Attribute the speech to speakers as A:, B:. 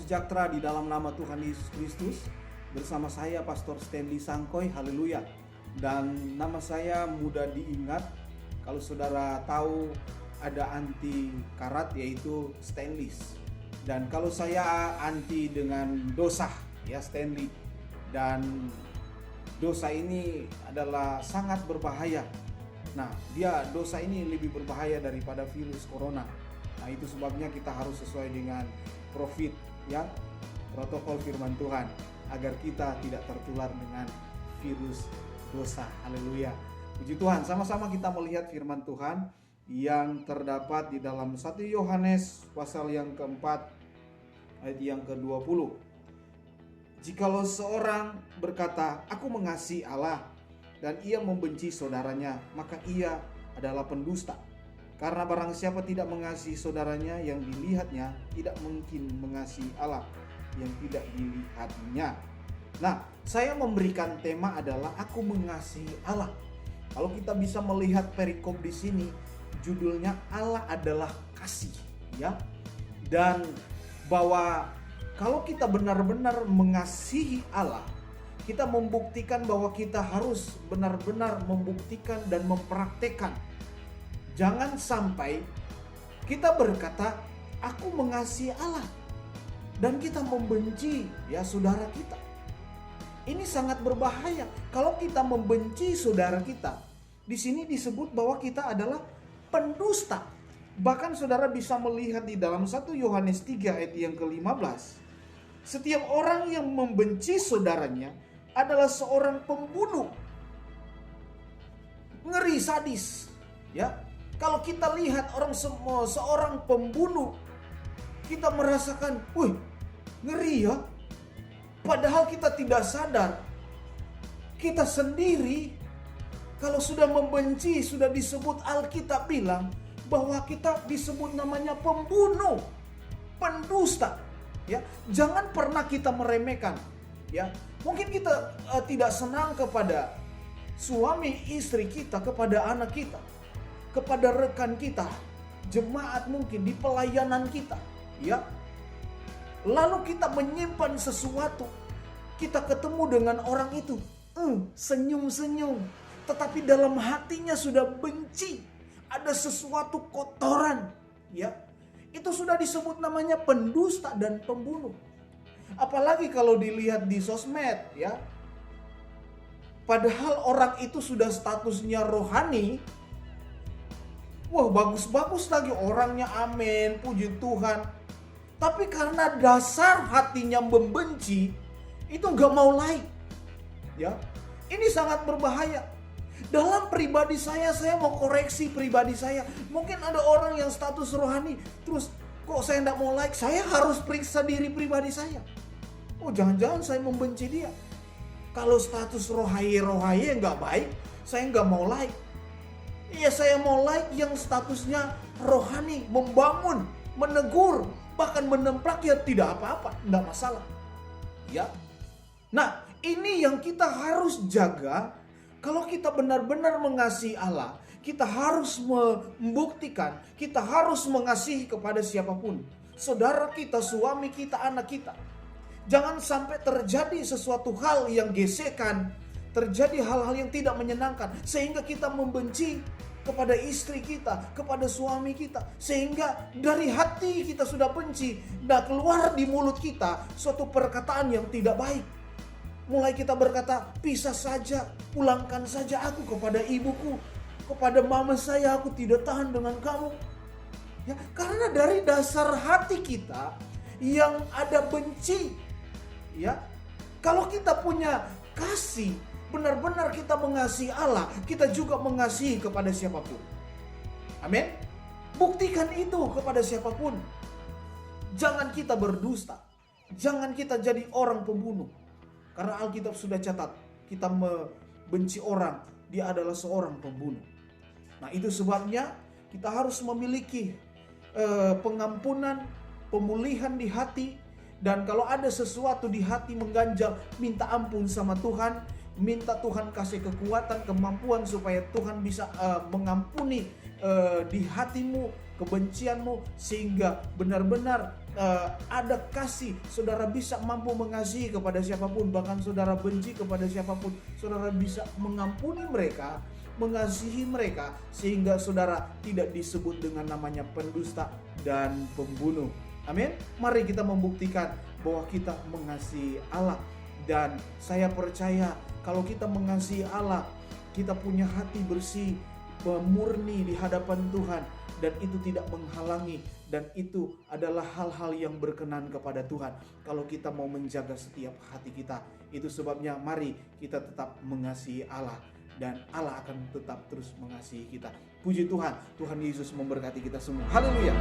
A: sejahtera di dalam nama Tuhan Yesus Kristus. Bersama saya Pastor Stanley Sangkoy, haleluya. Dan nama saya mudah diingat. Kalau saudara tahu ada anti karat yaitu Stanleys. Dan kalau saya anti dengan dosa ya Stanley. Dan dosa ini adalah sangat berbahaya. Nah, dosa ini lebih berbahaya daripada virus corona. Nah, itu sebabnya kita harus sesuai dengan profit ya, protokol firman Tuhan agar kita tidak tertular dengan virus dosa. Haleluya. Puji Tuhan, sama-sama kita melihat firman Tuhan yang terdapat di dalam 1 Yohanes pasal yang keempat ayat yang ke-20. Jikalau seorang berkata, "Aku mengasihi Allah," dan ia membenci saudaranya, maka ia adalah pendusta. Karena barang siapa tidak mengasihi saudaranya yang dilihatnya, tidak mungkin mengasihi Allah yang tidak dilihatnya. Nah, saya memberikan tema adalah aku mengasihi Allah. Kalau kita bisa melihat perikop di sini, judulnya Allah adalah kasih, ya. Dan bahwa kalau kita benar-benar mengasihi Allah, kita membuktikan bahwa kita harus benar-benar membuktikan dan mempraktekkan. Jangan sampai kita berkata, aku mengasihi Allah, dan kita membenci ya saudara kita. Ini sangat berbahaya. Kalau kita membenci saudara kita, di sini disebut bahwa kita adalah pendusta. Bahkan saudara bisa melihat di dalam 1 Yohanes 3 ayat yang ke-15. Setiap orang yang membenci saudaranya adalah seorang pembunuh. Ngeri sadis, ya. Kalau kita lihat seorang pembunuh, kita merasakan, wih, ngeri ya. Padahal kita tidak sadar, kita sendiri kalau sudah membenci, sudah disebut Alkitab bilang bahwa kita disebut namanya pembunuh, pendusta. Ya, jangan pernah kita meremehkan. Ya, mungkin kita tidak senang kepada suami istri kita, kepada anak kita, kepada rekan kita, jemaat mungkin di pelayanan kita, ya. Lalu kita menyimpan sesuatu, kita ketemu dengan orang itu, senyum-senyum, tetapi dalam hatinya sudah benci, ada sesuatu kotoran, ya. Itu sudah disebut namanya pendusta dan pembunuh. Apalagi kalau dilihat di sosmed, ya. Padahal orang itu sudah statusnya rohani. Wah, bagus-bagus lagi orangnya, amin, puji Tuhan. Tapi karena dasar hatinya membenci, itu gak mau like. Ya, ini sangat berbahaya. Dalam pribadi saya mau koreksi pribadi saya. Mungkin ada orang yang status rohani, terus kok saya gak mau like, saya harus periksa diri pribadi saya. Oh, jangan-jangan saya membenci dia. Kalau status rohani gak baik, saya gak mau like. Iya, saya mau like yang statusnya rohani, membangun, menegur, bahkan menemplak, ya tidak apa-apa, tidak masalah. Ya. Nah, ini yang kita harus jaga. Kalau kita benar-benar mengasihi Allah, kita harus membuktikan, kita harus mengasihi kepada siapapun. Saudara kita, suami kita, anak kita. Jangan sampai terjadi sesuatu hal yang gesekan, terjadi hal-hal yang tidak menyenangkan, sehingga kita membenci kepada istri kita, kepada suami kita, sehingga dari hati kita sudah benci, dan keluar di mulut kita suatu perkataan yang tidak baik. Mulai kita berkata, pisah saja, pulangkan saja aku kepada ibuku, kepada mama saya, aku tidak tahan dengan kamu. Ya, karena dari dasar hati kita yang ada benci. Ya, kalau kita punya kasih, benar-benar kita mengasihi Allah, kita juga mengasihi kepada siapapun. Amin. Buktikan itu kepada siapapun. Jangan kita berdusta. Jangan kita jadi orang pembunuh. Karena Alkitab sudah catat, kita membenci orang, dia adalah seorang pembunuh. Nah, itu sebabnya kita harus memiliki pengampunan, pemulihan di hati. Dan kalau ada sesuatu di hati mengganjal, minta ampun sama Tuhan. Minta Tuhan kasih kekuatan, kemampuan supaya Tuhan bisa mengampuni di hatimu, kebencianmu, sehingga benar-benar ada kasih. Saudara bisa mampu mengasihi kepada siapapun, bahkan saudara benci kepada siapapun, saudara bisa mengampuni mereka, mengasihi mereka, sehingga saudara tidak disebut dengan namanya pendusta dan pembunuh. Amin. Mari kita membuktikan bahwa kita mengasihi Allah. Dan saya percaya kalau kita mengasihi Allah, kita punya hati bersih, murni di hadapan Tuhan, dan itu tidak menghalangi, dan itu adalah hal-hal yang berkenan kepada Tuhan kalau kita mau menjaga setiap hati kita. Itu sebabnya mari kita tetap mengasihi Allah, dan Allah akan tetap terus mengasihi kita. Puji Tuhan, Tuhan Yesus memberkati kita semua. Haleluya.